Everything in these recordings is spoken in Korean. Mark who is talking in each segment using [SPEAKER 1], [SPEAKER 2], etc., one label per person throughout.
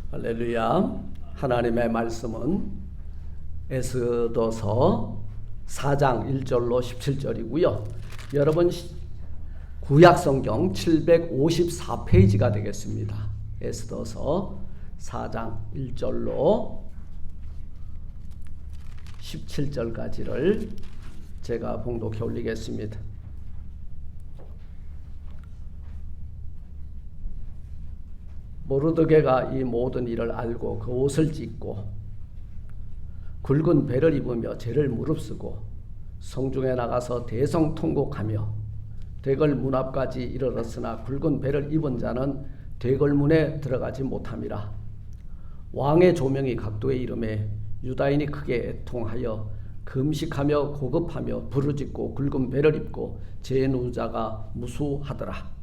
[SPEAKER 1] 할렐루야. 하나님의 말씀은 에스더서 4장 1절로 17절이고요. 여러분 구약성경 754페이지가 되겠습니다. 에스더서 4장 1절로 17절까지를 제가 봉독해 올리겠습니다. 모르드게가 이 모든 일을 알고 그 옷을 찢고 굵은 배를 입으며 죄를 무릅쓰고 성중에 나가서 대성통곡하며 대궐 문 앞까지 이르렀으나 굵은 배를 입은 자는 대궐 문에 들어가지 못함이라. 왕의 조명이 각도에 이름에 유다인이 크게 애통하여 금식하며 고급하며 부르짖고 굵은 배를 입고 죄 누자가 무수하더라.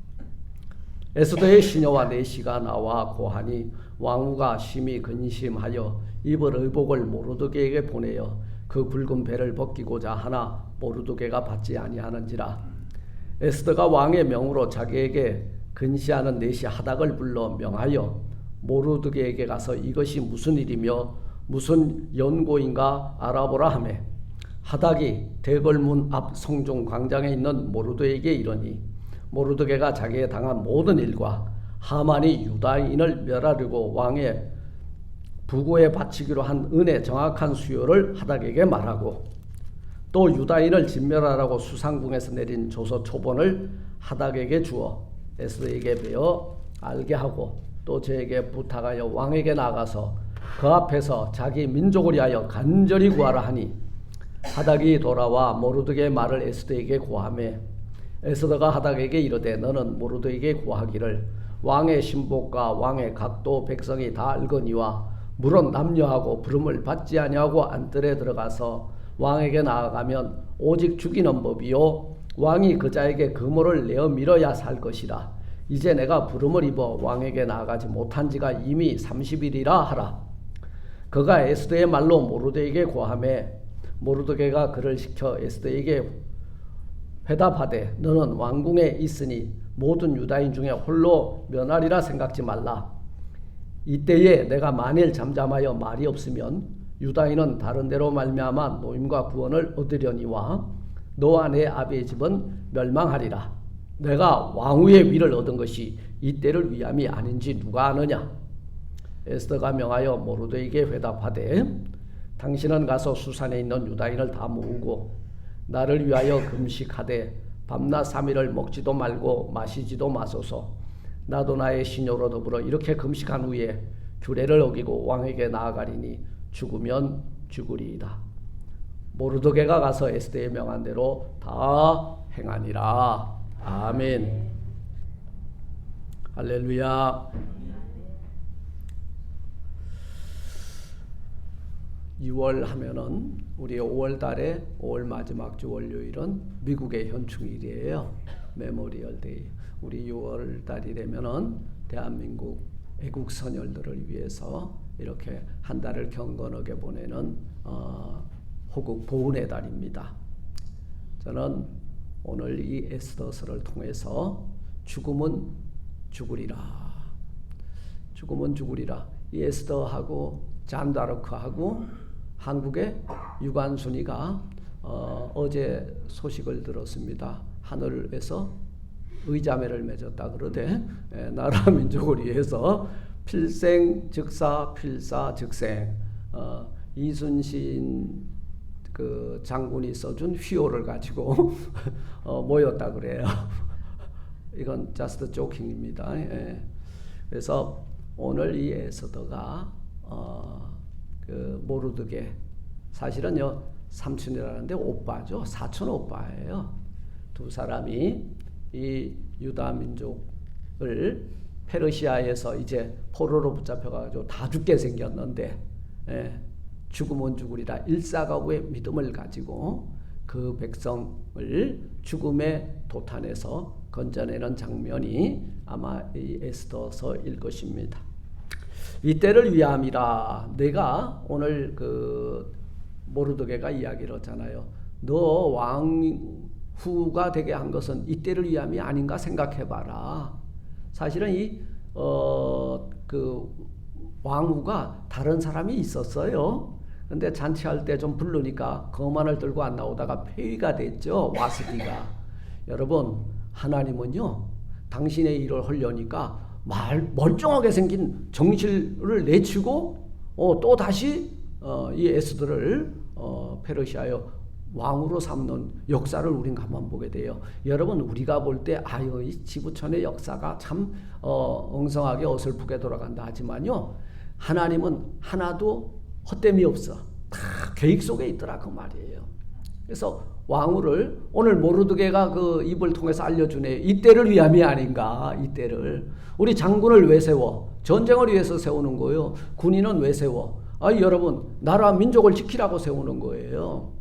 [SPEAKER 1] 에스더의 시녀와 내시가 나와 고하니 왕후가 심히 근심하여 입을 의복을 모르드게에게 보내어 그 굵은 배를 벗기고자 하나 모르드게가 받지 아니하는지라. 에스더가 왕의 명으로 자기에게 근시하는 내시 하닥을 불러 명하여 모르드게에게 가서 이것이 무슨 일이며 무슨 연고인가 알아보라 하매 하닥이 대궐문 앞 성중 광장에 있는 모르드게에게 이르니 모르드게가 자기에 당한 모든 일과 하만이 유다인을 멸하려고 왕의 부고에 바치기로 한 은의 정확한 수요를 하닥에게 말하고 또 유다인을 진멸하라고 수상궁에서 내린 조서 초본을 하닥에게 주어 에스더에게 베어 알게 하고 또 저에게 부탁하여 왕에게 나가서 그 앞에서 자기 민족을 위하여 간절히 구하라 하니 하닥이 돌아와 모르드게의 말을 에스더에게 고하매 에스더가 하닥에게 이르되 너는 모르드게에게 고하기를 왕의 신복과 왕의 각도 백성이 다 알거니와 물론 남녀하고 부름을 받지 아니하고 안뜰에 들어가서 왕에게 나아가면 오직 죽이는 법이요 왕이 그자에게 그모를 내어 밀어야 살 것이라. 이제 내가 부름을 입어 왕에게 나아가지 못한 지가 이미 30일이라 하라. 그가 에스더의 말로 모르드게에게 고하매 모르드게가 그를 시켜 에스더에게 회답하되 너는 왕궁에 있으니 모든 유다인 중에 홀로 면하리라 생각지 말라. 이때에 내가 만일 잠잠하여 말이 없으면 유다인은 다른 데로 말미암아 노임과 구원을 얻으려니와 너와 내 아비의 집은 멸망하리라. 내가 왕후의 위를 얻은 것이 이때를 위함이 아닌지 누가 아느냐. 에스더가 명하여 모르드게에게 회답하되 당신은 가서 수산에 있는 유다인을 다 모으고 나를 위하여 금식하되 밤낮 3일을 먹지도 말고 마시지도 마소서. 나도 나의 시녀로 더불어 이렇게 금식한 후에 규례를 어기고 왕에게 나아가리니 죽으면 죽으리이다. 모르드게가 가서 에스더의 명한 대로 다 행하니라. 아멘. 할렐루야. 6월 하면은 우리 5월 달에 5월 마지막 주 월요일은 미국의 현충일이에요. 메모리얼 데이. 우리 6월 달이 되면은 대한민국 애국 선열들을 위해서 이렇게 한 달을 경건하게 보내는 호국 보훈의 달입니다. 저는 오늘 이 에스더서를 통해서 죽음은 죽으리라. 죽음은 죽으리라. 이 에스더하고 잔다르크하고 한국의 유관순이가 어제 소식을 들었습니다. 하늘에서 의자매를 맺었다 그러되 나라 민족을 위해서 필생 즉사 필사 즉생 이순신 그 장군이 써준 휘호를 가지고 모였다 그래요. 이건 just joking입니다. 그래서 오늘 이 에스더가 그 모르드게 사실은요 삼촌이라는데 오빠죠. 사촌 오빠예요. 두 사람이 이 유다 민족을 페르시아에서 이제 포로로 붙잡혀가지고 다 죽게 생겼는데 죽으면 죽으리라 일사가구의 믿음을 가지고 그 백성을 죽음의 도탄에서 건져내는 장면이 아마 이 에스더서일 것입니다. 이때를 위함이라. 내가 오늘 그 모르드게가 이야기를 했잖아요. 너 왕후가 되게 한 것은 이때를 위함이 아닌가 생각해봐라. 사실은 이 그 왕후가 다른 사람이 있었어요. 근데 잔치할 때 좀 부르니까 거만을 들고 안 나오다가 폐위가 됐죠. 와스디가. 여러분, 하나님은요, 당신의 일을 하려니까 멀쩡하게 생긴 정실을 내치고 또 다시 이 에스더를 페르시아의 왕으로 삼는 역사를 우린 가만 보게 돼요. 여러분, 우리가 볼 때 아유, 이 지구촌의 역사가 참 엉성하게 어설프게 돌아간다 하지만요, 하나님은 하나도 헛됨이 없어. 다 계획 속에 있더라 그 말이에요. 그래서 왕후를 오늘 모르드게가 그 입을 통해서 알려주네. 이때를 위함이 아닌가. 이때를. 우리 장군을 왜 세워? 전쟁을 위해서 세우는 거예요. 군인은 왜 세워? 여러분, 나라 민족을 지키라고 세우는 거예요.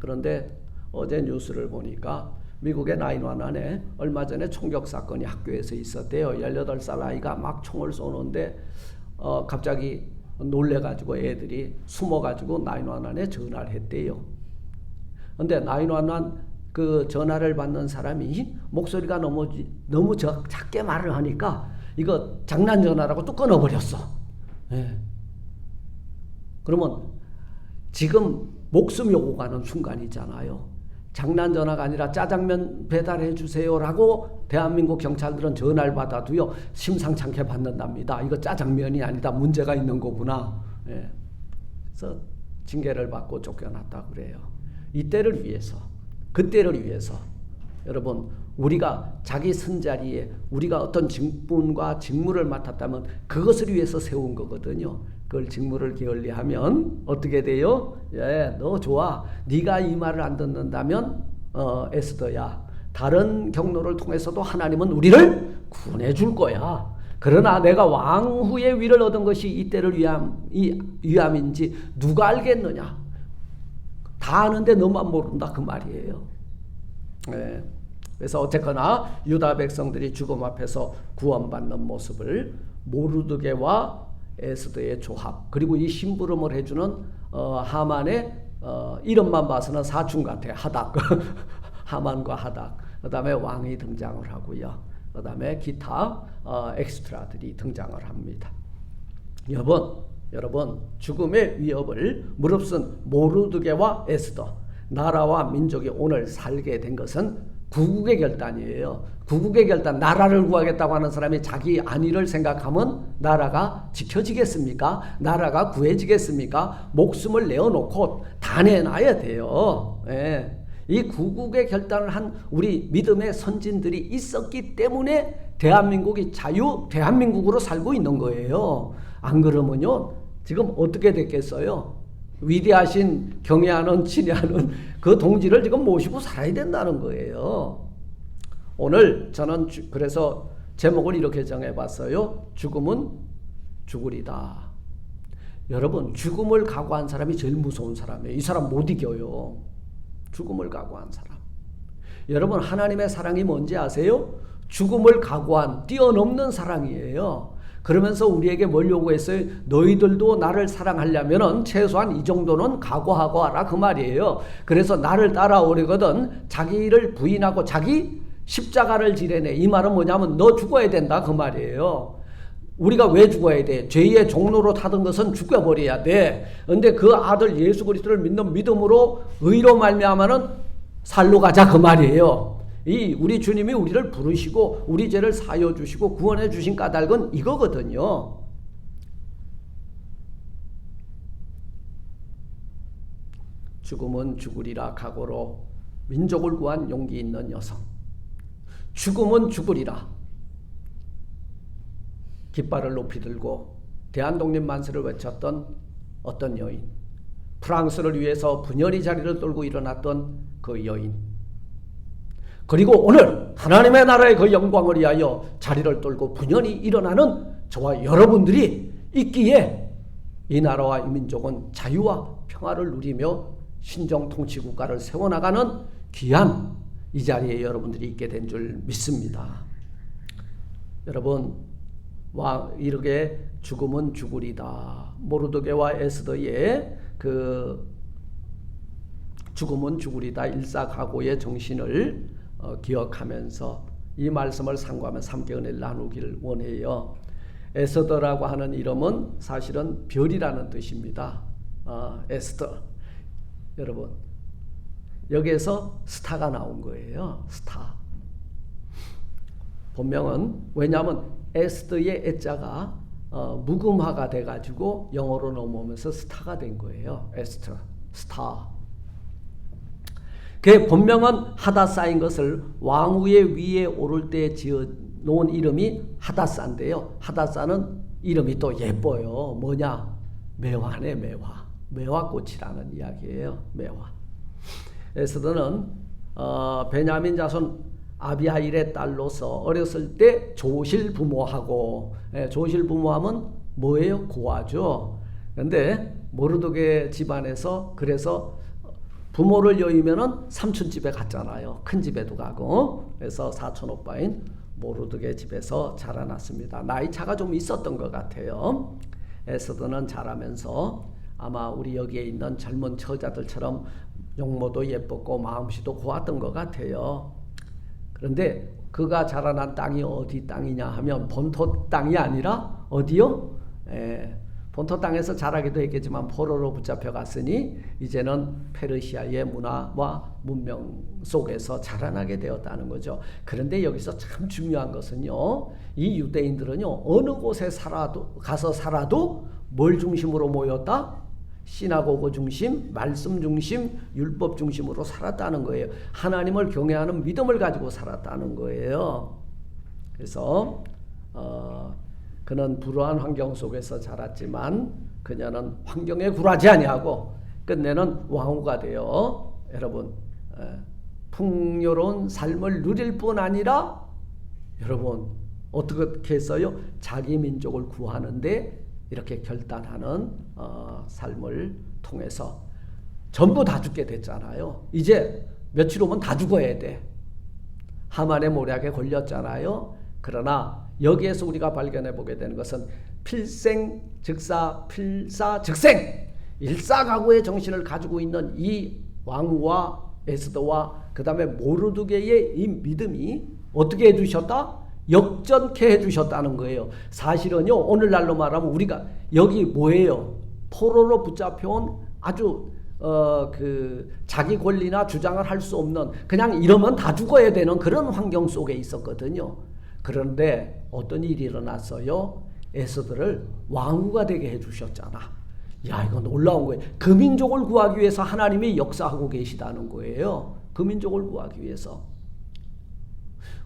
[SPEAKER 1] 그런데 어제 뉴스를 보니까 미국의 911에 얼마 전에 총격 사건이 학교에서 있었대요. 18살 아이가 막 총을 쏘는데 갑자기 놀래가지고 애들이 숨어가지고 911에 전화를 했대요. 근데 911 그 전화를 받는 사람이 목소리가 너무 작게 말을 하니까 이거 장난 전화라고 또 끊어버렸어. 예. 그러면 지금 목숨이 오고 가는 순간이잖아요. 장난 전화가 아니라 짜장면 배달해 주세요라고 대한민국 경찰들은 전화를 받아도요, 심상찮게 받는답니다. 이거 짜장면이 아니다, 문제가 있는 거구나. 예. 그래서 징계를 받고 쫓겨났다 그래요. 이때를 위해서, 그때를 위해서 여러분, 우리가 자기 선자리에 우리가 어떤 직분과 직무를 맡았다면 그것을 위해서 세운 거거든요. 그걸 직무를 게을리하면 어떻게 돼요? 예, 너 좋아. 네가 이 말을 안 듣는다면 에스더야, 다른 경로를 통해서도 하나님은 우리를 구원해 줄 거야. 그러나 내가 왕후의 위를 얻은 것이 이때를 위함인지 누가 알겠느냐? 다 아는데 너만 모른다 그 말이에요. 예. 그래서 어쨌거나 유다 백성들이 죽음 앞에서 구원받는 모습을 모르드게와 에스더의 조합, 그리고 이 심부름을 해주는 하만의 이름만 봐서는 사촌 같아. 하닥. 하만과 하닥. 그 다음에 왕이 등장을 하고요. 그 다음에 기타 엑스트라들이 등장을 합니다. 여러분, 죽음의 위협을 무릅쓴 모르드게와 에스더, 나라와 민족이 오늘 살게 된 것은 구국의 결단이에요. 구국의 결단, 나라를 구하겠다고 하는 사람이 자기 안위를 생각하면 나라가 지켜지겠습니까? 나라가 구해지겠습니까? 목숨을 내어놓고 다 내놔야 돼요. 예. 이 구국의 결단을 한 우리 믿음의 선진들이 있었기 때문에 대한민국이 대한민국으로 살고 있는 거예요. 안 그러면요, 지금 어떻게 됐겠어요? 위대하신 경애하는 친애하는 그 동지를 지금 모시고 살아야 된다는 거예요. 오늘 저는 그래서 제목을 이렇게 정해봤어요. 죽음은 죽으리다. 여러분, 죽음을 각오한 사람이 제일 무서운 사람이에요. 이 사람 못 이겨요. 죽음을 각오한 사람. 여러분, 하나님의 사랑이 뭔지 아세요? 죽음을 각오한, 뛰어넘는 사랑이에요. 그러면서 우리에게 뭘 요구했어요? 너희들도 나를 사랑하려면 최소한 이 정도는 각오하고 하라 그 말이에요. 그래서 나를 따라오려거든 자기를 부인하고 자기 십자가를 지려내. 이 말은 뭐냐면 너 죽어야 된다 그 말이에요. 우리가 왜 죽어야 돼? 죄의 종로로 타던 것은 죽여버려야 돼. 그런데 그 아들 예수 그리스도를 믿는 믿음으로 의로 말미암아는 살로 가자 그 말이에요. 우리 주님이 우리를 부르시고 우리 죄를 사여 주시고 구원해 주신 까닭은 이거거든요. 죽음은 죽으리라 각오로 민족을 구한 용기 있는 여성. 죽음은 죽으리라. 깃발을 높이 들고 대한독립 만세를 외쳤던 어떤 여인. 프랑스를 위해서 분열이 자리를 떨고 일어났던 그 여인. 그리고 오늘 하나님의 나라의 그 영광을 위하여 자리를 떨고 분열이 일어나는 저와 여러분들이 있기에 이 나라와 이 민족은 자유와 평화를 누리며 신정통치국가를 세워나가는 귀한 이 자리에 여러분들이 있게 된 줄 믿습니다. 여러분, 이렇게 죽음은 죽으리다. 모르드게와 에스더의 그 죽음은 죽으리다 일사각오의 정신을 기억하면서 이 말씀을 상고하면서 함께 은혜를 나누기를 원해요. 에스더라고 하는 이름은 사실은 별이라는 뜻입니다. 에스더. 여러분, 여기에서 스타가 나온 거예요. 스타. 본명은, 왜냐하면 에스더의 에자가 묵음화가 돼가지고 영어로 넘어오면서 스타가 된 거예요. 에스터, 스타. 그 본명은 하다사인 것을 왕후의 위에 오를 때 지어 놓은 이름이 하다사인데요. 하다사는 이름이 또 예뻐요. 뭐냐? 매화네, 매화. 매화꽃이라는 이야기예요. 매화. 에스더는 베냐민 자손 아비하일의 딸로서 어렸을 때 조실 부모하고, 조실 부모하면 뭐예요? 고아죠. 그런데 모르드게 집안에서, 그래서 부모를 여의면은 삼촌 집에 갔잖아요. 큰 집에도 가고. 그래서 사촌 오빠인 모르드게 집에서 자라났습니다. 나이 차가 좀 있었던 것 같아요. 에스더는 자라면서 아마 우리 여기에 있는 젊은 처자들처럼 용모도 예뻤고 마음씨도 고왔던 것 같아요. 그런데 그가 자라난 땅이 어디 땅이냐 하면 본토 땅이 아니라 어디요? 본토 땅에서 자라기도 했겠지만 포로로 붙잡혀 갔으니 이제는 페르시아의 문화와 문명 속에서 자라나게 되었다는 거죠. 그런데 여기서 참 중요한 것은요, 이 유대인들은요, 어느 곳에 가서 살아도 뭘 중심으로 모였다? 시나고그 중심, 말씀 중심, 율법 중심으로 살았다는 거예요. 하나님을 경외하는 믿음을 가지고 살았다는 거예요. 그래서 그는 불우한 환경 속에서 자랐지만 그녀는 환경에 굴하지 아니하고 끝내는 왕후가 되어 여러분 풍요로운 삶을 누릴 뿐 아니라 여러분 어떻게 했어요? 자기 민족을 구하는데 이렇게 결단하는 삶을 통해서 전부 다 죽게 됐잖아요. 이제 며칠 오면 다 죽어야 돼. 하만의 모략에 걸렸잖아요. 그러나 여기에서 우리가 발견해 보게 되는 것은 필생즉사 필사즉생, 일사각오의 정신을 가지고 있는 이 왕후와 에스더와 그 다음에 모르드게의 이 믿음이 어떻게 해주셨다? 역전케 해주셨다는 거예요. 사실은요, 오늘날로 말하면 우리가 여기 뭐예요? 포로로 붙잡혀온 아주 자기 권리나 주장을 할 수 없는, 그냥 이러면 다 죽어야 되는 그런 환경 속에 있었거든요. 그런데 어떤 일이 일어났어요? 에스더를 왕후가 되게 해주셨잖아. 야, 이거 놀라운 거예요. 그 민족을 구하기 위해서 하나님이 역사하고 계시다는 거예요. 그 민족을 구하기 위해서.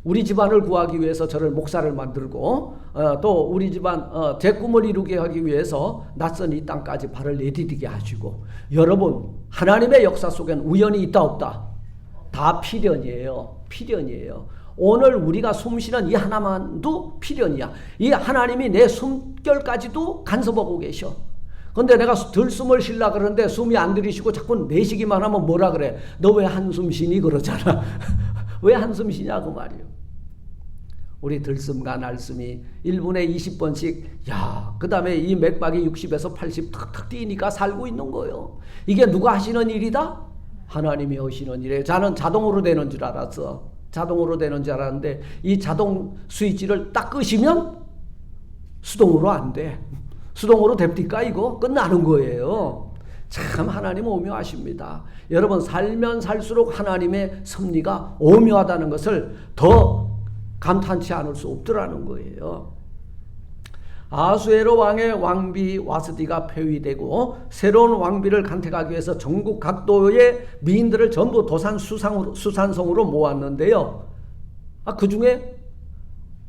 [SPEAKER 1] 우리 집안을 구하기 위해서 저를 목사를 만들고 또 우리 집안 제 꿈을 이루게 하기 위해서 낯선 이 땅까지 발을 내디디게 하시고, 여러분 하나님의 역사 속엔 우연이 있다 없다? 다 필연이에요. 필연이에요. 오늘 우리가 숨쉬는 이 하나만도 필연이야. 이 하나님이 내 숨결까지도 간섭하고 계셔. 근데 내가 들숨을 쉬려고 그러는데 숨이 안 들이쉬고 자꾸 내쉬기만 하면 뭐라 그래? 너 왜 한숨 쉬니? 그러잖아. 왜 한숨 쉬냐 그 말이에요. 우리 들숨과 날숨이 1분에 20번씩 그 다음에 이 맥박이 60에서 80 탁탁 뛰니까 살고 있는 거예요. 이게 누가 하시는 일이다? 하나님이 하시는 일이에요. 저는 자동으로 되는 줄 알았어. 자동으로 되는 줄 알았는데 이 자동 스위치를 딱 끄시면 수동으로 안 돼. 수동으로 됩니까? 이거 끝나는 거예요. 참 하나님 오묘하십니다. 여러분 살면 살수록 하나님의 섭리가 오묘하다는 것을 더 감탄치 않을 수 없더라는 거예요. 아수에로 왕의 왕비 와스디가 폐위되고 새로운 왕비를 간택하기 위해서 전국 각도의 미인들을 전부 도산 수산성으로 모았는데요. 그 중에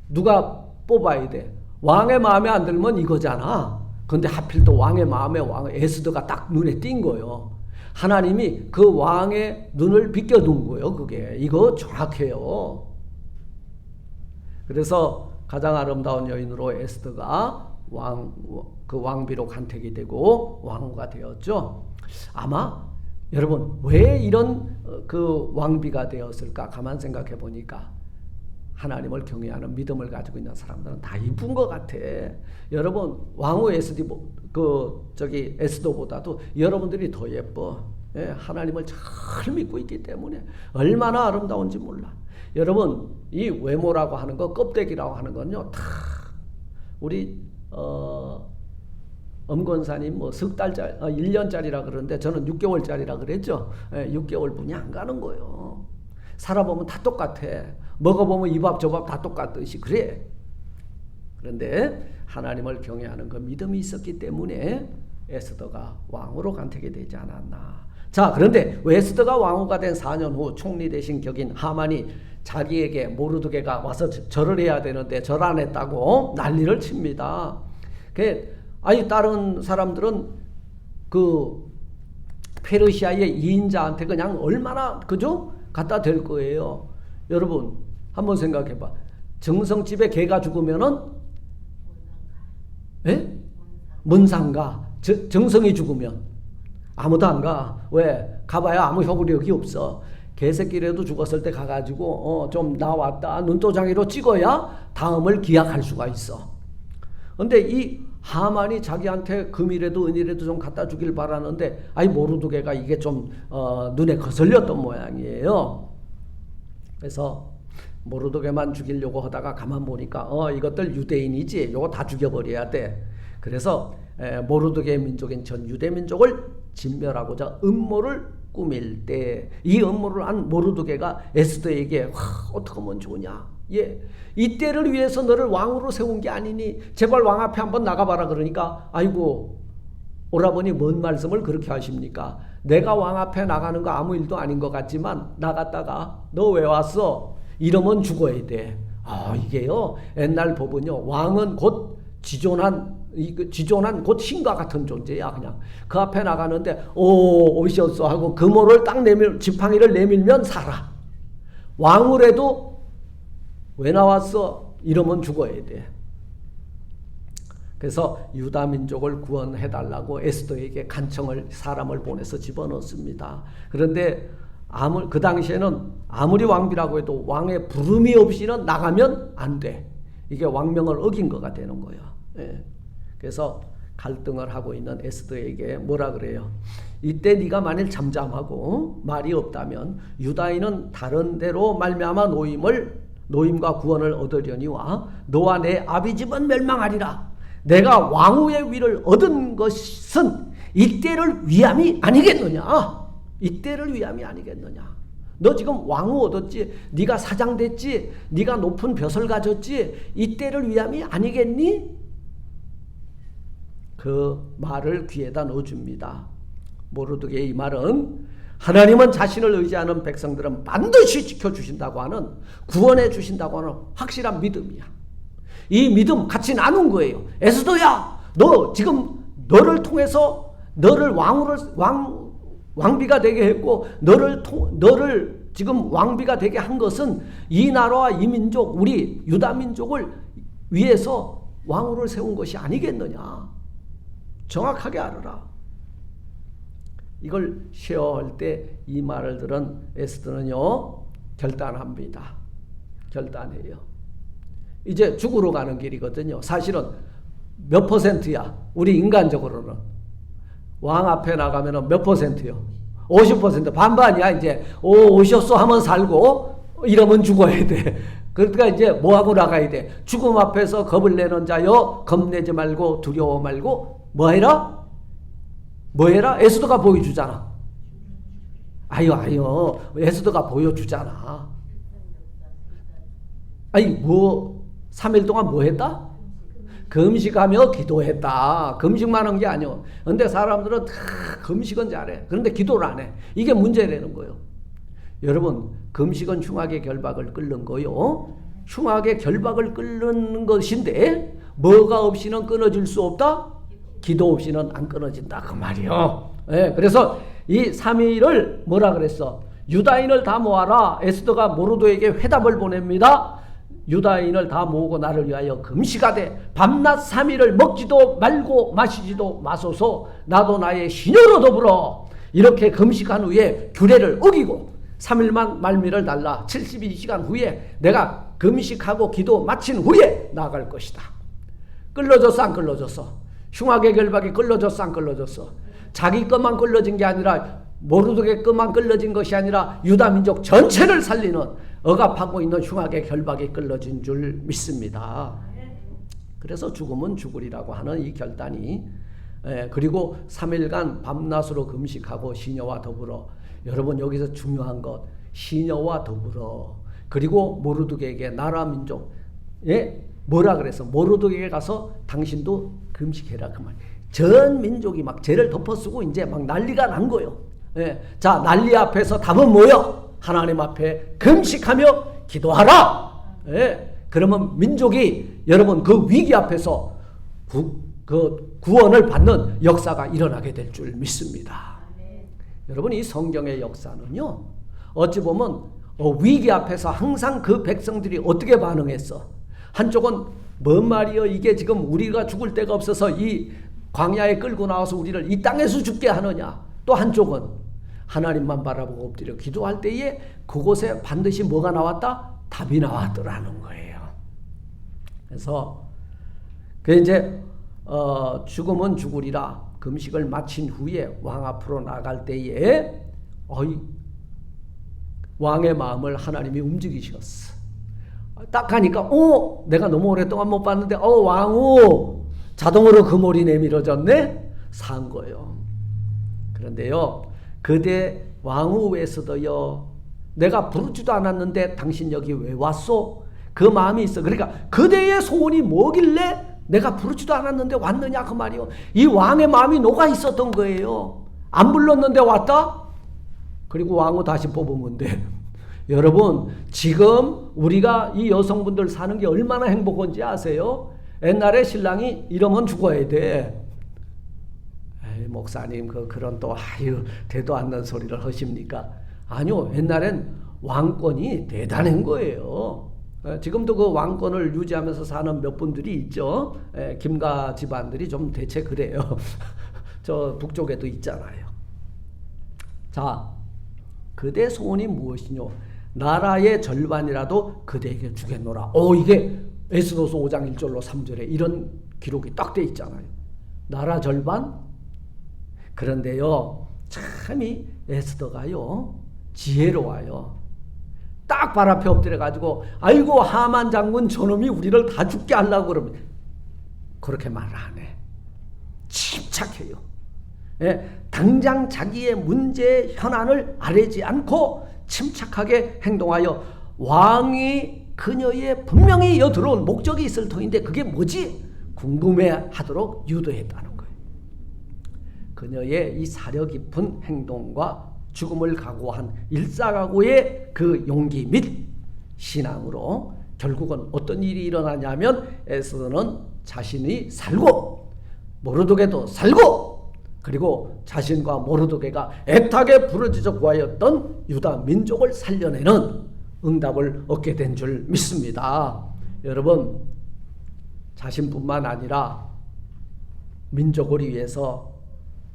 [SPEAKER 1] 누가 뽑아야 돼? 왕의 마음에 안 들면 이거잖아. 근데 하필 또 왕의 마음에 에스더가 딱 눈에 띈 거예요. 하나님이 그 왕의 눈을 비껴둔 거예요. 그게 이거 정확해요. 그래서 가장 아름다운 여인으로 에스더가 그 왕비로 간택이 되고 왕후가 되었죠. 아마 여러분 왜 이런 그 왕비가 되었을까? 가만 생각해 보니까 하나님을 경외하는 믿음을 가지고 있는 사람들은 다 이쁜 것 같아. 여러분 왕후 에스더보다도 여러분들이 더 예뻐. 하나님을 잘 믿고 있기 때문에 얼마나 아름다운지 몰라. 여러분 이 외모라고 하는 거, 껍데기라고 하는 건요, 다 우리 엄권사님 뭐 석 달짜리, 1년짜리라 그러는데 저는 6개월짜리라 그랬죠. 6개월 분이 안 가는 거예요. 살아보면 다 똑같아. 먹어보면 이 밥 저 밥 다 똑같듯이 그래. 그런데 하나님을 경외하는 그 믿음이 있었기 때문에 에스더가 왕으로 간택이 되지 않았나. 자, 그런데 왜 에스더가 왕후가 된 4년 후 총리 대신 격인 하만이 자기에게 모르드게가 와서 절을 해야 되는데 절 안 했다고 난리를 칩니다. 아니 다른 사람들은 그 페르시아의 2인자한테 그냥 얼마나 그죠? 갖다 댈 거예요. 여러분 한번 생각해봐. 정성집에 개가 죽으면은 예? 문상가. 정성이 죽으면 아무도 안 가. 왜? 가봐야 아무 효력이 없어. 개새끼라도 죽었을 때 가가지고 좀 나왔다 눈도장이로 찍어야 다음을 기약할 수가 있어. 근데 이 하만이 자기한테 금이라도 은이라도 좀 갖다 주길 바라는데 아이 모르드게가 이게 좀 눈에 거슬렸던 모양이에요. 그래서 모르드게만 죽이려고 하다가 가만 보니까 이것들 유대인이지 요거 다 죽여버려야 돼. 그래서 모르드게 민족인 전 유대 민족을 진멸하고자 음모를 꾸밀 때 이 음모를 한 모르드게가 에스더에게 어떻게 하면 좋으냐. 예, 이때를 위해서 너를 왕으로 세운 게 아니니 제발 왕 앞에 한번 나가봐라. 그러니까 아이고 오라버니 뭔 말씀을 그렇게 하십니까? 내가 왕 앞에 나가는 거 아무 일도 아닌 것 같지만 나갔다가 너 왜 왔어? 이러면 죽어야 돼. 이게요 옛날 법은요 왕은 곧 지존한 곧 신과 같은 존재야. 그냥 그 앞에 나가는데 오셨어 하고 금호를 딱 지팡이를 내밀면 살아. 왕을 해도 왜 나왔어? 이러면 죽어야 돼. 그래서 유다 민족을 구원해달라고 에스더에게 간청을 사람을 보내서 집어넣습니다. 그런데 그 당시에는 아무리 왕비라고 해도 왕의 부름이 없이는 나가면 안 돼. 이게 왕명을 어긴 거가 되는 거예요. 예. 그래서 갈등을 하고 있는 에스더에게 뭐라 그래요? 이때 네가 만일 잠잠하고 말이 없다면 유다인은 다른 데로 말미암아 노임과 구원을 얻으려니와 너와 내 아비집은 멸망하리라. 내가 왕후의 위를 얻은 것은 이때를 위함이 아니겠느냐. 이때를 위함이 아니겠느냐. 너 지금 왕후 얻었지, 네가 사장 됐지, 네가 높은 벼슬 가졌지, 이때를 위함이 아니겠니? 그 말을 귀에다 넣어줍니다. 모르드게의 이 말은 하나님은 자신을 의지하는 백성들은 반드시 지켜주신다고 하는, 구원해 주신다고 하는 확실한 믿음이야. 이 믿음 같이 나눈 거예요. 에스더야, 너 지금 너를 통해서 너를 왕비가 되게 했고 너를 지금 왕비가 되게 한 것은 이 나라와 이 민족, 우리 유다 민족을 위해서 왕후를 세운 것이 아니겠느냐. 정확하게 알아라. 이걸 쉐어할 때 이 말을 들은 에스더는요 결단합니다. 결단해요. 이제 죽으러 가는 길이거든요. 사실은 몇 퍼센트야? 우리 인간적으로는 왕 앞에 나가면 몇 퍼센트요? 50%. 반반이야. 이제 오셨어 하면 살고 이러면 죽어야 돼. 그러니까 이제 뭐하고 나가야 돼? 죽음 앞에서 겁을 내는 자여 겁내지 말고 두려워 말고 뭐해라? 에스더가 보여주잖아. 아유 에스더가 보여주잖아. 3일 동안 뭐 했다? 금식하며 기도했다. 금식만 한 게 아니오. 근데 사람들은 다 금식은 잘해. 그런데 기도를 안 해. 이게 문제라는 거예요. 여러분, 금식은 흉악의 결박을 끓는 거요. 흉악의 결박을 끓는 것인데 뭐가 없이는 끊어질 수 없다? 기도 없이는 안 끊어진다. 그 말이요. 네, 그래서 이 3일을 뭐라 그랬어? 유다인을 다 모아라. 에스더가 모르드에게 회답을 보냅니다. 유다인을 다 모으고 나를 위하여 금식하되 밤낮 3일을 먹지도 말고 마시지도 마소서. 나도 나의 시녀로 더불어. 이렇게 금식한 후에 규례를 어기고 3일만 말미를 달라. 72시간 후에 내가 금식하고 기도 마친 후에 나아갈 것이다. 끌러졌어 안 끌러졌어? 흉악의 결박이 끌러졌어 안 끌러졌어? 자기 것만 끌러진 게 아니라 모르드게 것만 끌러진 것이 아니라 유다 민족 전체를 살리는 억압하고 있는 흉악의 결박이 끌러진 줄 믿습니다. 그래서 죽으면 죽으리라고 하는 이 결단이 그리고 3일간 밤낮으로 금식하고 시녀와 더불어 여러분 여기서 중요한 것 시녀와 더불어 그리고 모르드게에게 나라 민족 뭐라 그래서 모르드게에게 가서 당신도 금식해라 그 말. 전 민족이 막 죄를 덮어쓰고 이제 막 난리가 난 거예요. 자 난리 앞에서 답은 뭐요? 하나님 앞에 금식하며 기도하라. 그러면 민족이 여러분 그 위기 앞에서 그 구원을 받는 역사가 일어나게 될 줄 믿습니다. 여러분 이 성경의 역사는요 어찌 보면 위기 앞에서 항상 그 백성들이 어떻게 반응했어? 한쪽은 뭔 말이여 이게 지금 우리가 죽을 데가 없어서 이 광야에 끌고 나와서 우리를 이 땅에서 죽게 하느냐. 또 한쪽은 하나님만 바라보고 엎드려 기도할 때에 그곳에 반드시 뭐가 나왔다? 답이 나왔더라는 거예요. 그래서 그 이제 죽으면 죽으리라 금식을 마친 후에 왕 앞으로 나갈 때에 왕의 마음을 하나님이 움직이셨어. 딱 가니까 내가 너무 오랫동안 못 봤는데 왕후 자동으로 그물이 내밀어졌네? 산 거예요. 그런데요 그대 왕후에서도요 내가 부르지도 않았는데 당신 여기 왜 왔소? 그 마음이 있어. 그러니까 그대의 소원이 뭐길래 내가 부르지도 않았는데 왔느냐 그 말이요. 이 왕의 마음이 녹아 있었던 거예요. 안 불렀는데 왔다? 그리고 왕후 다시 뽑으면 돼. 여러분 지금 우리가 이 여성분들 사는 게 얼마나 행복한지 아세요? 옛날에 신랑이 이러면 죽어야 돼. 에이, 목사님 그런 또 되도 않는 소리를 하십니까? 아니요. 옛날엔 왕권이 대단한 거예요. 지금도 그 왕권을 유지하면서 사는 몇 분들이 있죠. 김가 집안들이 좀 대체 그래요. 저 북쪽에도 있잖아요. 자, 그대 소원이 무엇이뇨? 나라의 절반이라도 그대에게 주겠노라. 이게 에스더서 5장 1절로 3절에 이런 기록이 딱 돼 있잖아요. 나라 절반? 그런데요, 참이 에스더가요, 지혜로워요. 딱 발 앞에 엎드려가지고, 아이고, 하만 장군 저놈이 우리를 다 죽게 하려고 그러면, 그렇게 말을 안 해. 침착해요. 당장 자기의 문제 현안을 아뢰지 않고 침착하게 행동하여 왕이 그녀의 분명히 여들어온 목적이 있을 터인데 그게 뭐지? 궁금해하도록 유도했다는 거예요. 그녀의 이 사려 깊은 행동과 죽음을 각오한 일사각오의 그 용기 및 신앙으로 결국은 어떤 일이 일어나냐면 에스더는 자신이 살고 모르드게도 살고 그리고 자신과 모르드게가 애타게 부르짖어 구하였던 유다 민족을 살려내는 응답을 얻게 된 줄 믿습니다. 여러분 자신뿐만 아니라 민족을 위해서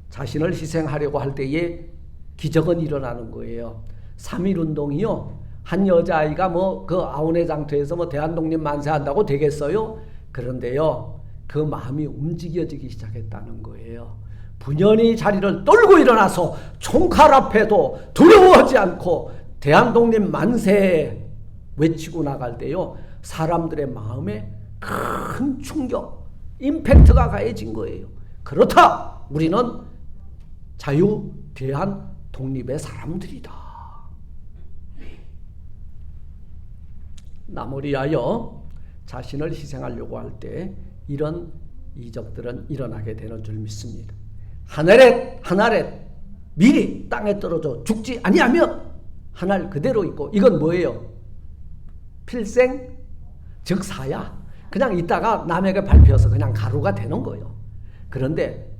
[SPEAKER 1] 자신을 희생하려고 할 때에 기적은 일어나는 거예요. 3.1운동이요. 한 여자아이가 그 아우네 장터에서 대한독립 만세한다고 되겠어요? 그런데요. 그 마음이 움직여지기 시작했다는 거예요. 분연히 자리를 떨고 일어나서 총칼 앞에도 두려워하지 않고 대한독립 만세 외치고 나갈 때요. 사람들의 마음에 큰 충격, 임팩트가 가해진 거예요. 그렇다. 우리는 자유, 대한, 독립의 사람들이다. 나무리하여 자신을 희생하려고 할 때 이런 이적들은 일어나게 되는 줄 믿습니다. 하늘에 미리 땅에 떨어져 죽지 아니하면 하늘 그대로 있고 이건 뭐예요? 필생 즉 사야. 그냥 있다가 남에게 밟혀서 그냥 가루가 되는 거예요. 그런데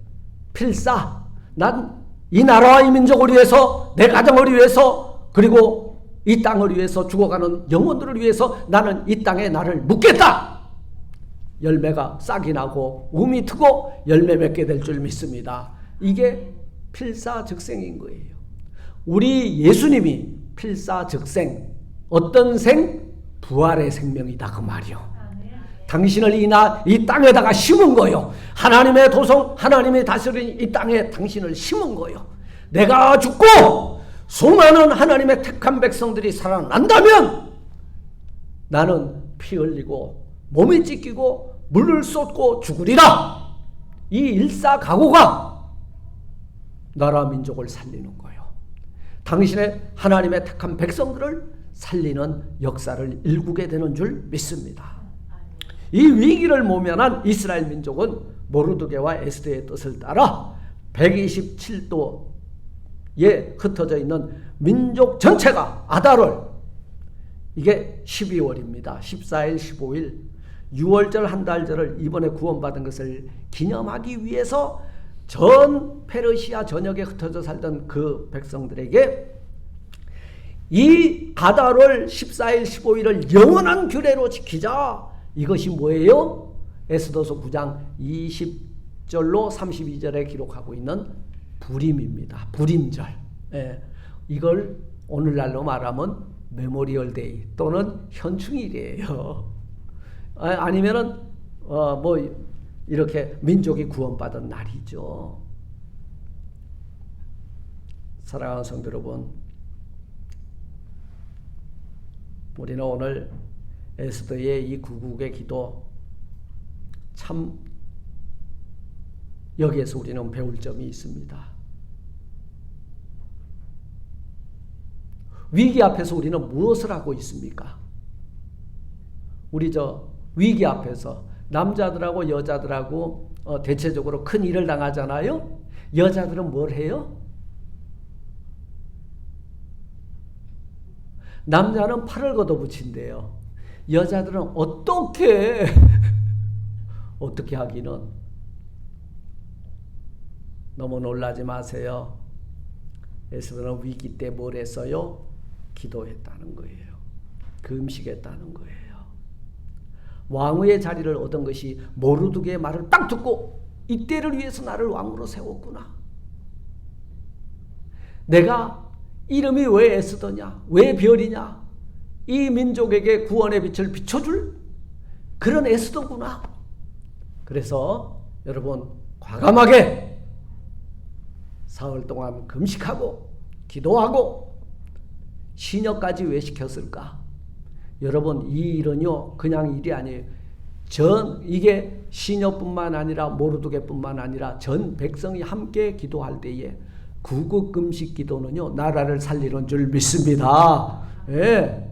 [SPEAKER 1] 필사 난 이 나라와 이 민족을 위해서 내 가정을 위해서 그리고 이 땅을 위해서 죽어가는 영혼들을 위해서 나는 이 땅에 나를 묻겠다. 열매가 싹이 나고 움이 트고 열매 맺게 될 줄 믿습니다. 이게 필사즉생인 거예요. 우리 예수님이 필사즉생 어떤 생? 부활의 생명이다 그 말이요. 당신을 이 땅에다가 심은 거요. 하나님의 도성, 하나님의 다스린 이 땅에 당신을 심은 거요. 내가 죽고 수많은 하나님의 택한 백성들이 살아난다면 나는 피 흘리고 몸에 찢기고 물을 쏟고 죽으리라. 이 일사각오가 나라 민족을 살리는 거예요. 당신의 하나님의 택한 백성들을 살리는 역사를 일구게 되는 줄 믿습니다. 이 위기를 모면한 이스라엘 민족은 모르드게와 에스더의 뜻을 따라 127도에 흩어져 있는 민족 전체가 아달월, 이게 12월입니다. 14일, 15일 6월절 한 달절을 이번에 구원받은 것을 기념하기 위해서 전 페르시아 전역에 흩어져 살던 그 백성들에게 이 아달월 14일, 15일을 영원한 규례로 지키자. 이것이 뭐예요? 에스더서 9장 20절로 32절에 기록하고 있는 부림입니다. 부림절. 예, 이걸 오늘날로 말하면 메모리얼 데이 또는 현충일이에요. 아니면은 뭐 이렇게 민족이 구원받은 날이죠. 사랑하는 성도 여러분, 우리는 오늘 에스더의 이 구국의 기도, 참 여기에서 우리는 배울 점이 있습니다. 위기 앞에서 우리는 무엇을 하고 있습니까? 우리 위기 앞에서 남자들하고 여자들하고 대체적으로 큰 일을 당하잖아요. 여자들은 뭘 해요? 남자는 팔을 걷어붙인대요. 여자들은 어떻게 하기는, 너무 놀라지 마세요. 에스더는 위기 때 뭘 했어요? 기도했다는 거예요. 금식했다는 거예요. 왕의 자리를 얻은 것이 모르드게의 말을 딱 듣고 이때를 위해서 나를 왕으로 세웠구나. 내가 이름이 왜 에스더냐? 왜 별이냐? 이 민족에게 구원의 빛을 비춰줄 그런 에스더구나. 그래서 여러분 과감하게 사흘 동안 금식하고 기도하고 시녀까지 왜 시켰을까? 여러분 이 일은요 그냥 일이 아니에요. 이게 시녀뿐만 아니라 모르드게뿐만 아니라 전 백성이 함께 기도할 때에 구국 금식 기도는요 나라를 살리는 줄 믿습니다. 예.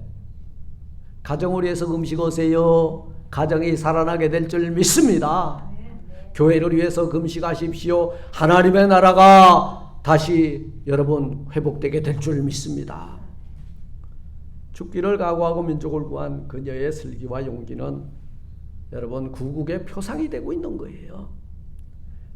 [SPEAKER 1] 가정을 위해서 금식하세요. 가정이 살아나게 될 줄 믿습니다. 교회를 위해서 금식하십시오. 하나님의 나라가 다시 여러분 회복되게 될 줄 믿습니다. 죽기를 각오하고 민족을 구한 그녀의 슬기와 용기는 여러분 구국의 표상이 되고 있는 거예요.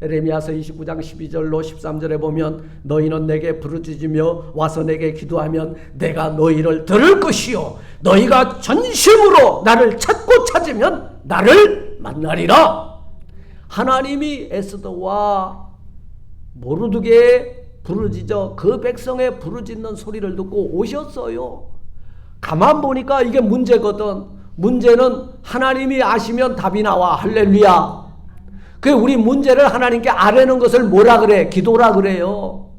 [SPEAKER 1] 에레미야서 29장 12절로 13절에 보면 너희는 내게 부르짖으며 와서 내게 기도하면 내가 너희를 들을 것이요 너희가 전심으로 나를 찾으면 나를 만나리라. 하나님이 에스더와 모르드게의 부르짖어 그 백성의 부르짖는 소리를 듣고 오셨어요. 가만 보니까 이게 문제거든. 문제는 하나님이 아시면 답이 나와. 할렐루야. 그 우리 문제를 하나님께 아뢰는 것을 뭐라 그래? 기도라 그래요.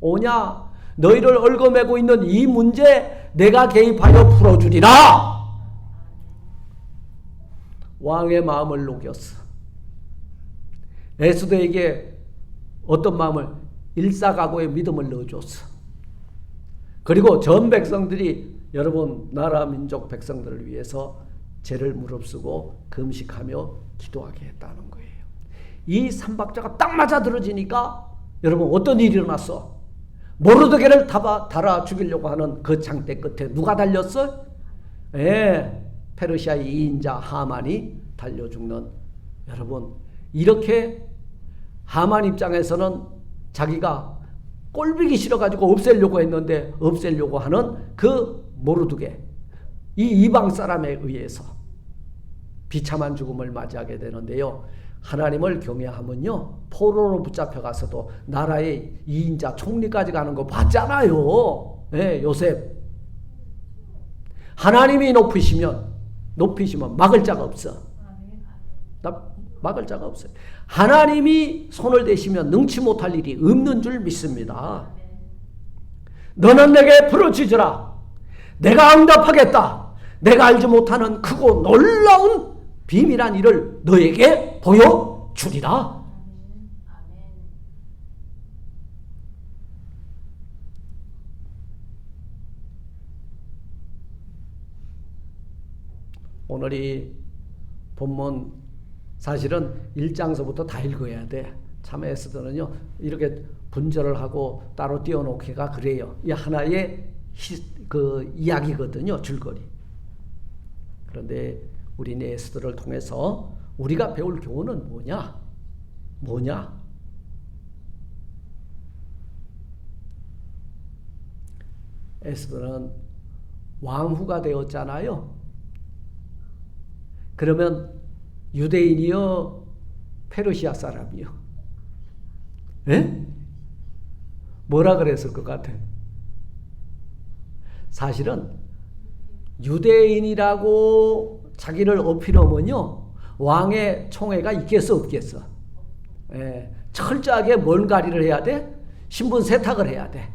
[SPEAKER 1] 오냐? 너희를 얽어매고 있는 이 문제 내가 개입하여 풀어주리라. 왕의 마음을 녹였어. 에스더에게 어떤 마음을? 일사각오의 믿음을 넣어줬어. 그리고 전 백성들이 여러분 나라 민족 백성들을 위해서 죄를 무릅쓰고 금식하며 기도하게 했다는 거예요. 이 삼박자가 딱 맞아 들어지니까 여러분 어떤 일이 일어났어? 모르드게를 달아 죽이려고 하는 그 장대 끝에 누가 달렸어? 페르시아의 2인자 하만이 달려 죽는. 여러분 이렇게 하만 입장에서는 자기가 꼴보기 싫어가지고 없애려고 했는데 없애려고 하는 그 모르드게 이 이방 사람에 의해서 비참한 죽음을 맞이하게 되는데요. 하나님을 경외하면요 포로로 붙잡혀가서도 나라의 2인자 총리까지 가는 거 봤잖아요. 요셉. 하나님이 높이시면 막을 자가 없어. 막을 자가 없어요. 하나님이 손을 대시면 능치 못할 일이 없는 줄 믿습니다. 너는 내게 부르짖으라. 내가 응답하겠다. 내가 알지 못하는 크고 놀라운 비밀한 일을 너에게 보여주리라. 오늘이 본문 사실은 1장서부터 다 읽어야 돼. 참 에스더는요 이렇게 분절을 하고 따로 띄워놓기가 그래요. 이 하나의 그 이야기거든요, 줄거리. 그런데 우리는 에스더를 통해서 우리가 배울 교훈은 뭐냐? 에스더는 왕후가 되었잖아요. 그러면 유대인이요, 페르시아 사람이요? 에? 뭐라 그랬을 것 같아? 사실은 유대인이라고 자기를 어필하면요, 왕의 총애가 있겠어 없겠어? 철저하게 멀갈이를 해야 돼? 신분 세탁을 해야 돼.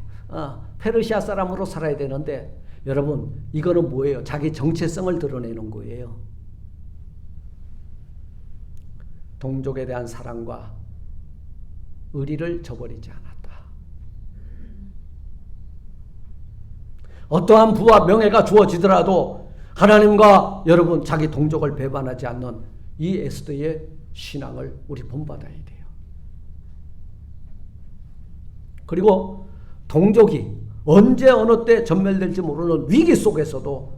[SPEAKER 1] 페르시아 사람으로 살아야 되는데, 여러분 이거는 뭐예요? 자기 정체성을 드러내는 거예요. 동족에 대한 사랑과 의리를 저버리지 않았다. 어떠한 부와 명예가 주어지더라도 하나님과 여러분 자기 동족을 배반하지 않는 이 에스더의 신앙을 우리 본받아야 돼요. 그리고 동족이 언제 어느 때 전멸될지 모르는 위기 속에서도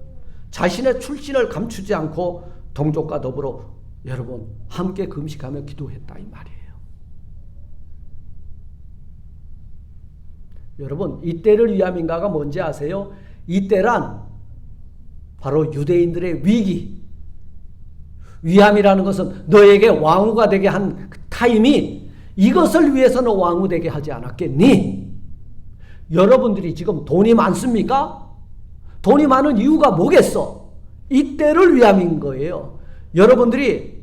[SPEAKER 1] 자신의 출신을 감추지 않고 동족과 더불어 여러분 함께 금식하며 기도했다 이 말이에요. 여러분 이때를 위함인가가 뭔지 아세요? 이때란 바로 유대인들의 위기, 위함이라는 것은 너에게 왕후가 되게 한 타임이 이것을 위해서는 왕후 되게 하지 않았겠니? 여러분들이 지금 돈이 많습니까? 돈이 많은 이유가 뭐겠어? 이때를 위함인 거예요. 여러분들이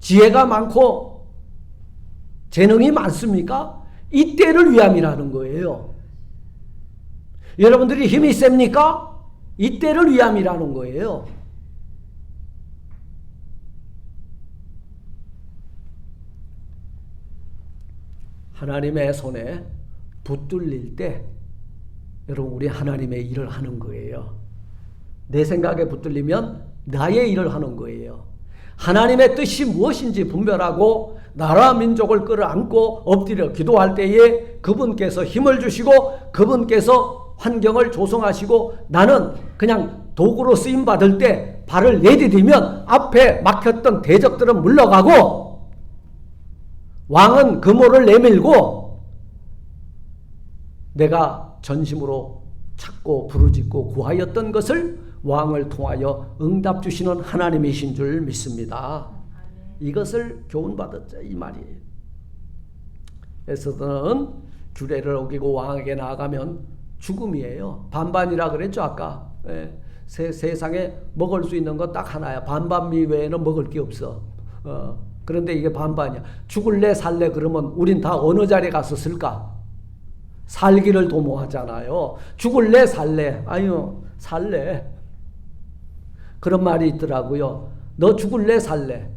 [SPEAKER 1] 지혜가 많고 재능이 많습니까? 이때를 위함이라는 거예요. 여러분들이 힘이 셉니까? 이때를 위함이라는 거예요. 하나님의 손에 붙들릴 때 여러분 우리 하나님의 일을 하는 거예요. 내 생각에 붙들리면 나의 일을 하는 거예요. 하나님의 뜻이 무엇인지 분별하고 나라 민족을 끌어안고 엎드려 기도할 때에 그분께서 힘을 주시고 그분께서 환경을 조성하시고 나는 그냥 도구로 쓰임 받을 때 발을 내디디면 앞에 막혔던 대적들은 물러가고 왕은 금호를 내밀고 내가 전심으로 찾고 부르짖고 구하였던 것을 왕을 통하여 응답 주시는 하나님이신 줄 믿습니다. 이것을 교훈받았자 이 말이에요. 에스더는 규례를 어기고 왕에게 나아가면 죽음이에요. 반반이라 그랬죠 아까. 세상에 먹을 수 있는 건 딱 하나야. 반반미 외에는 먹을 게 없어. 그런데 이게 반반이야. 죽을래 살래 그러면 우린 다 어느 자리에 가서 쓸까? 살기를 도모하잖아요. 죽을래 살래? 아유 살래. 그런 말이 있더라고요. 너 죽을래 살래?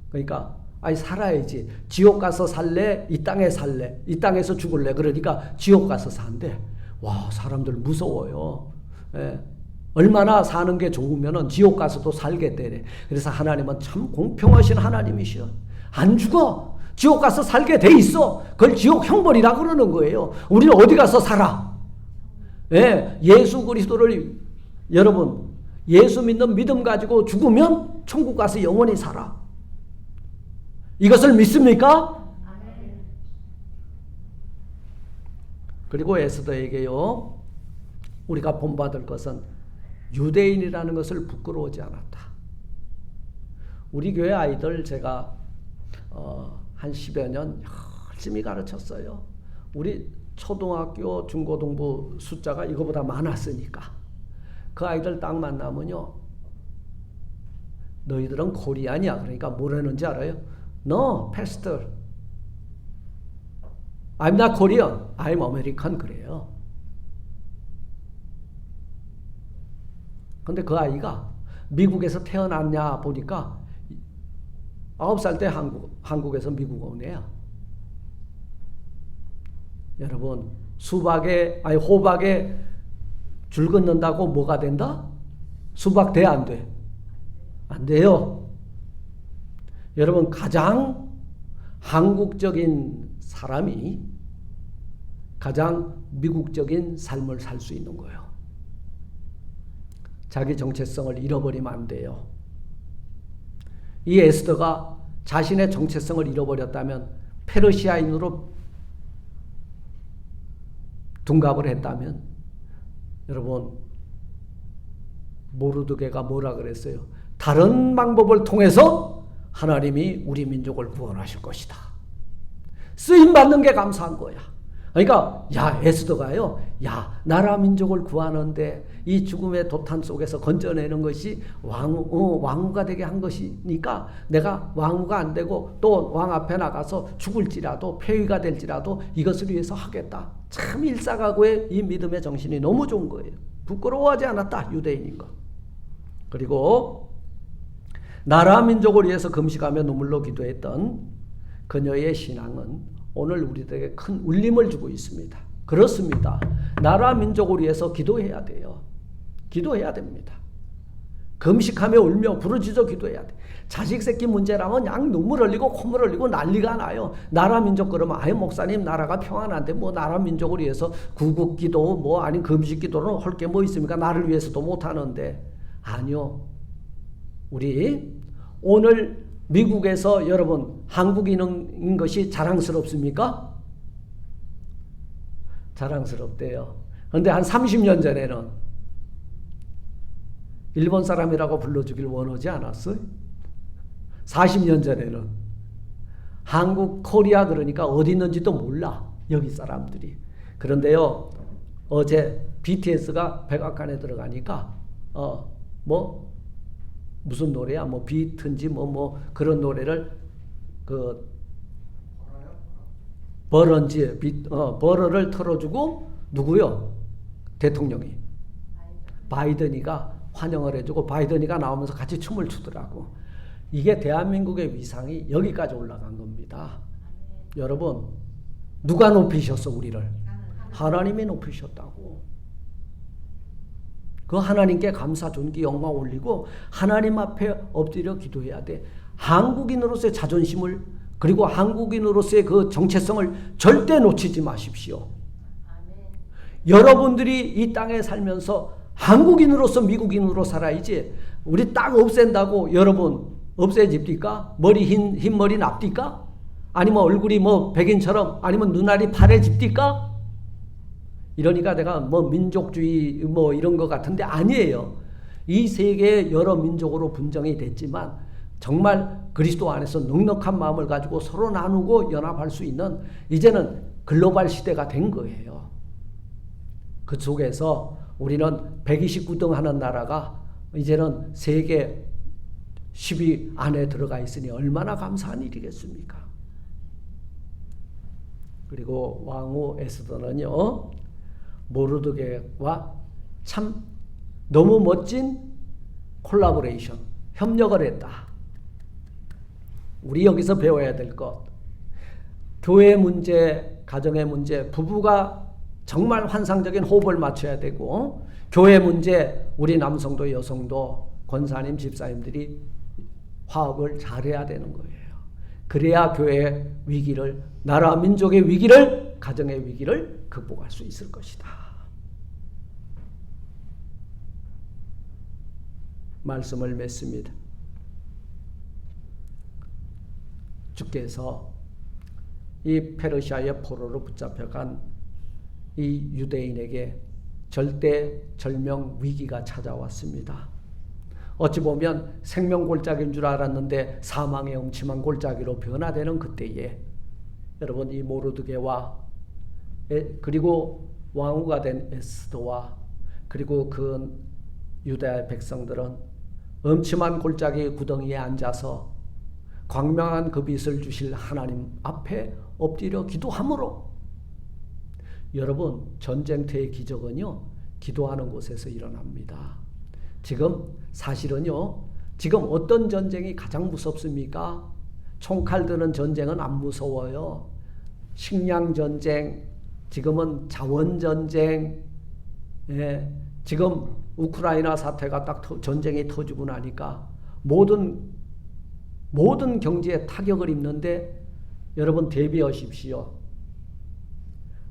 [SPEAKER 1] 그러니까 아니 살아야지. 지옥 가서 살래? 이 땅에 살래? 이 땅에서 죽을래? 그러니까 지옥 가서 산대. 와 사람들 무서워요. 얼마나 사는 게 좋으면은 지옥 가서도 살겠대. 그래서 하나님은 참 공평하신 하나님이셔. 안 죽어. 지옥 가서 살게 돼 있어. 그걸 지옥 형벌이라 그러는 거예요. 우리는 어디 가서 살아? 예수 그리스도를 여러분 예수 믿는 믿음 가지고 죽으면 천국 가서 영원히 살아. 이것을 믿습니까? 그리고 에스더에게요 우리가 본받을 것은 유대인이라는 것을 부끄러워하지 않았다. 우리 교회 아이들 제가 한 10여 년 열심히 가르쳤어요. 우리 초등학교 중고등부 숫자가 이거보다 많았으니까 그 아이들 딱 만나면요 너희들은 코리안이야. 그러니까 뭐라는지 알아요? No, pastor. I'm not Korean. I'm American. 그래요. 근데 그 아이가 미국에서 태어났냐 보니까 9살 때 한국에서 미국 온 애야. 여러분, 호박에 줄 긋는다고 뭐가 된다? 수박 돼, 안 돼? 안 돼요. 여러분, 가장 한국적인 사람이 가장 미국적인 삶을 살 수 있는 거예요. 자기 정체성을 잃어버리면 안 돼요. 이 에스더가 자신의 정체성을 잃어버렸다면, 페르시아인으로 둔갑을 했다면, 여러분, 모르드게가 뭐라 그랬어요? 다른 방법을 통해서 하나님이 우리 민족을 구원하실 것이다. 쓰임받는 게 감사한 거야. 그러니까 에스더가요, 나라 민족을 구하는데 이 죽음의 도탄 속에서 건져내는 것이 왕후가 되게 한 것이니까 내가 왕후가 안 되고 또 왕 앞에 나가서 죽을지라도 폐위가 될지라도 이것을 위해서 하겠다. 참 일사각오의 이 믿음의 정신이 너무 좋은 거예요. 부끄러워하지 않았다, 유대인인 것. 그리고 나라 민족을 위해서 금식하며 눈물로 기도했던 그녀의 신앙은 오늘 우리들에게 큰 울림을 주고 있습니다. 그렇습니다. 나라 민족을 위해서 기도해야 돼요. 기도해야 됩니다. 금식하며 울며 부르짖어 기도해야 돼. 자식 새끼 문제라면 양 눈물 흘리고 콧물 흘리고 난리가 나요. 나라 민족 그러면 목사님 나라가 평안한데 뭐 나라 민족을 위해서 구국기도 아닌 금식기도는 할 게 뭐 있습니까? 나를 위해서도 못하는데. 아니요. 우리 오늘 미국에서 여러분 한국인인 것이 자랑스럽습니까? 자랑스럽대요. 그런데 한 30년 전에는 일본 사람이라고 불러주길 원하지 않았어요? 40년 전에는 한국 코리아 그러니까 어디 있는지도 몰라, 여기 사람들이. 그런데요, 어제 BTS가 백악관에 들어가니까 무슨 노래야? 비트인지 그런 노래를 버러를 틀어주고 누구요? 대통령이 바이든이가 환영을 해주고 바이든이가 나오면서 같이 춤을 추더라고. 이게 대한민국의 위상이 여기까지 올라간 겁니다. 여러분, 누가 높이셨어 우리를? 하나님이 높이셨다고. 그 하나님께 감사, 존귀, 영광 올리고 하나님 앞에 엎드려 기도해야 돼. 한국인으로서의 자존심을 그리고 한국인으로서의 그 정체성을 절대 놓치지 마십시오. 여러분들이 이 땅에 살면서 한국인으로서 미국인으로 살아야지 우리 딱 없앤다고 여러분 없애집니까? 머리 흰 머리 납니까? 아니면 얼굴이 백인처럼 아니면 눈알이 파래집니까? 이러니까 내가 민족주의 이런 것 같은데 아니에요. 이 세계의 여러 민족으로 분정이 됐지만 정말 그리스도 안에서 넉넉한 마음을 가지고 서로 나누고 연합할 수 있는 이제는 글로벌 시대가 된 거예요. 그 속에서 우리는 129등 하는 나라가 이제는 세계 10위 안에 들어가 있으니 얼마나 감사한 일이겠습니까? 그리고 왕후 에스더는요, 모르드게와 참 너무 멋진 콜라보레이션, 협력을 했다. 우리 여기서 배워야 될 것, 교회 문제, 가정의 문제, 부부가 정말 환상적인 호흡을 맞춰야 되고, 교회 문제, 우리 남성도 여성도 권사님, 집사님들이 화합을 잘해야 되는 거예요. 그래야 교회의 위기를, 나라 민족의 위기를, 가정의 위기를 극복할 수 있을 것이다. 말씀을 맺습니다. 주께서 이 페르시아의 포로로 붙잡혀간 이 유대인에게 절대 절명 위기가 찾아왔습니다. 어찌 보면 생명골짜기인 줄 알았는데 사망의 음침한 골짜기로 변화되는 그때에 여러분, 이 모르드게와 그리고 왕후가 된 에스더와 그리고 그 유다의 백성들은 음침한 골짜기 구덩이에 앉아서 광명한 그 빛을 주실 하나님 앞에 엎드려 기도함으로, 여러분, 전쟁터의 기적은요 기도하는 곳에서 일어납니다. 지금 사실은요, 지금 어떤 전쟁이 가장 무섭습니까? 총칼 드는 전쟁은 안 무서워요. 식량 전쟁, 지금은 자원 전쟁, 예, 지금 우크라이나 사태가 딱 전쟁이 터지고 나니까 모든 경제에 타격을 입는데 여러분 대비하십시오.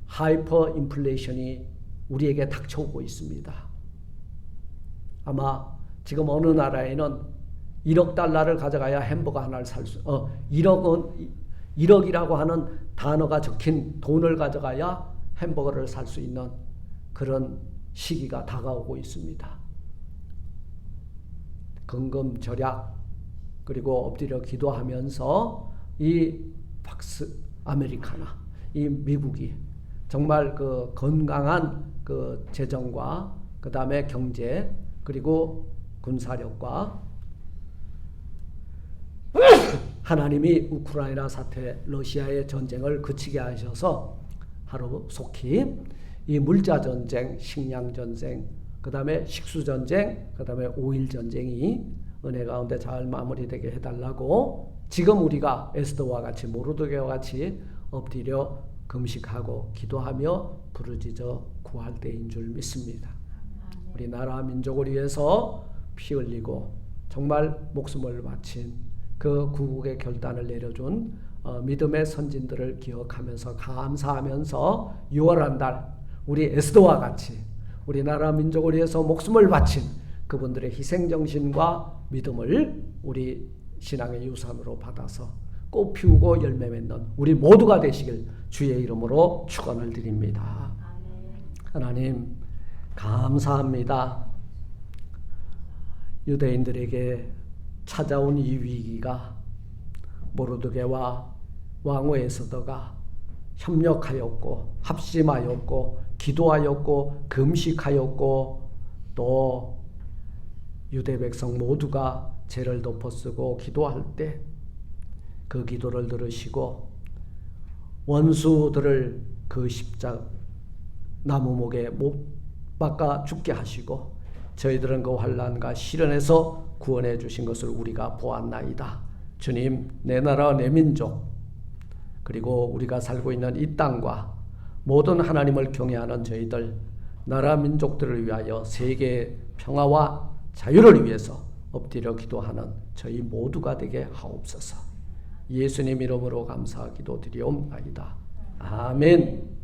[SPEAKER 1] 하이퍼 인플레이션이 우리에게 닥쳐오고 있습니다. 아마 지금 어느 나라에는 1억 달러를 가져가야 햄버거 하나를 살 수, 1억이라고 하는 단어가 적힌 돈을 가져가야 햄버거를 살 수 있는 그런 시기가 다가오고 있습니다. 근검 절약, 그리고 엎드려 기도하면서 이 박스 아메리카나, 이 미국이 정말 그 건강한 그 재정과 그 다음에 경제, 그리고 군사력과 하나님이 우크라이나 사태, 러시아의 전쟁을 그치게 하셔서 하루속히 이 물자 전쟁, 식량 전쟁, 그 다음에 식수 전쟁, 그 다음에 오일 전쟁이 은혜 가운데 잘 마무리되게 해달라고 지금 우리가 에스더와 같이 모르드게와 같이 엎드려 금식하고 기도하며 부르짖어 구할 때인 줄 믿습니다. 우리 나라 민족을 위해서 피 흘리고 정말 목숨을 바친 그 구국의 결단을 내려준 믿음의 선진들을 기억하면서 감사하면서 6월 한 달 우리 에스더와 같이 우리나라 민족을 위해서 목숨을 바친 그분들의 희생정신과 믿음을 우리 신앙의 유산으로 받아서 꽃 피우고 열매 맺는 우리 모두가 되시길 주의 이름으로 축원을 드립니다. 하나님 감사합니다. 유대인들에게 찾아온 이 위기가 모르드게와 왕후 에스더가 협력하였고 합심하였고 기도하였고 금식하였고 또 유대 백성 모두가 죄를 덮어쓰고 기도할 때 그 기도를 들으시고 원수들을 그 십자가 나무목에 못 박아 죽게 하시고 저희들은 그 환난과 시련에서 구원해 주신 것을 우리가 보았나이다. 주님, 내 나라 내 민족 그리고 우리가 살고 있는 이 땅과 모든 하나님을 경외하는 저희들 나라 민족들을 위하여 세계의 평화와 자유를 위해서 엎드려 기도하는 저희 모두가 되게 하옵소서. 예수님 이름으로 감사 기도드리옵나이다. 아멘.